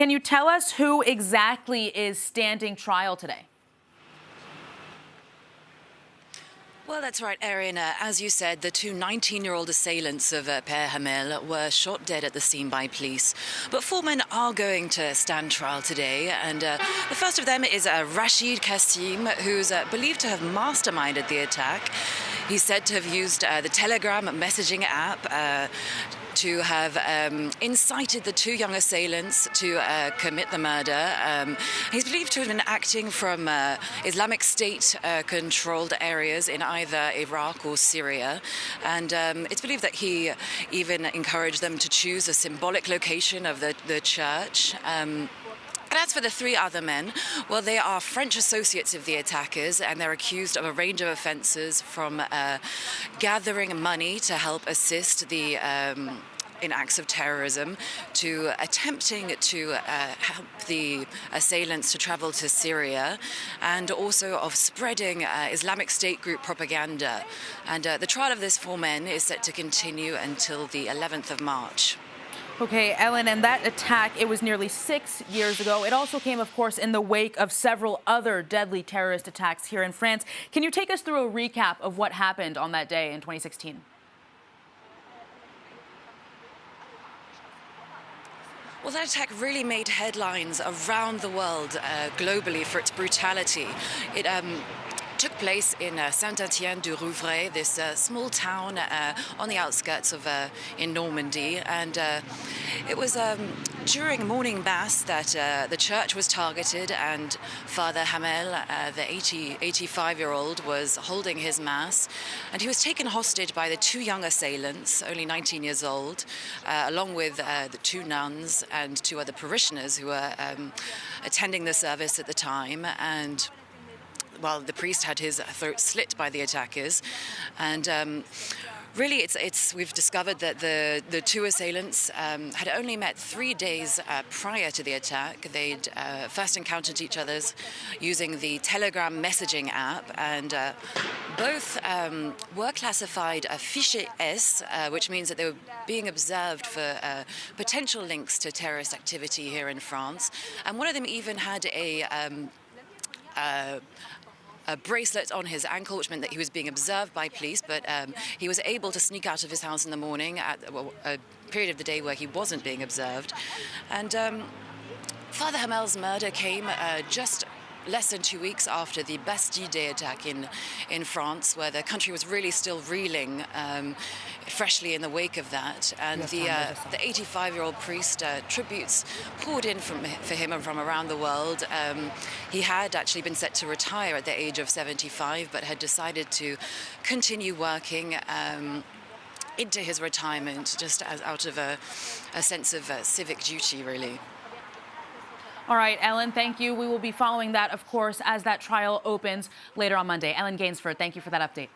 Can you tell us who exactly is standing trial today? Well, that's right, Erin. As you said, the two 19-year-old assailants of Père Hamel were shot dead at the scene by police. But four men are going to stand trial today. And the first of them is Rashid Kassim, who's believed to have masterminded the attack. He's said to have used the Telegram messaging app to have incited the two young assailants to commit the murder. He's believed to have been acting from Islamic State-controlled areas in either Iraq or Syria. And it's believed that he even encouraged them to choose a symbolic location of the church. And as for the three other men, well, they are French associates of the attackers, and they're accused of a range of offences from gathering money to help assist the in acts of terrorism, to attempting to help the assailants to travel to Syria, and also of spreading Islamic State group propaganda. And the trial of these four men is set to continue until the 11th of March. Okay, Ellen, and that attack, it was nearly 6 years ago. It also came, of course, in the wake of several other deadly terrorist attacks here in France. Can you take us through a recap of what happened on that day in 2016? Well, that attack really made headlines around the world, globally, for its brutality. It took place in Saint-Étienne-du-Rouvray, this small town on the outskirts of in Normandy, and it was during morning mass that the church was targeted, and Father Hamel, the 85-year-old, was holding his mass, and he was taken hostage by the two young assailants, only 19 years old, along with the two nuns and two other parishioners who were attending the service at the time. And well, the priest had his throat slit by the attackers, and really, we've discovered that the two assailants had only met 3 days prior to the attack. They'd first encountered each other using the Telegram messaging app, and both were classified fiché S, which means that they were being observed for potential links to terrorist activity here in France. And one of them even had a bracelet on his ankle, which meant that he was being observed by police, but he was able to sneak out of his house in the morning at a period of the day where he wasn't being observed. And Father Hamel's murder came just less than 2 weeks after the Bastille Day attack in France, where the country was really still reeling freshly in the wake of that. And the 85-year-old priest, tributes poured in for him from around the world. He had actually been set to retire at the age of 75, but had decided to continue working into his retirement, just out of a sense of civic duty, really. All right, Ellen, thank you. We will be following that, of course, as that trial opens later on Monday. Ellen Gainsford, thank you for that update.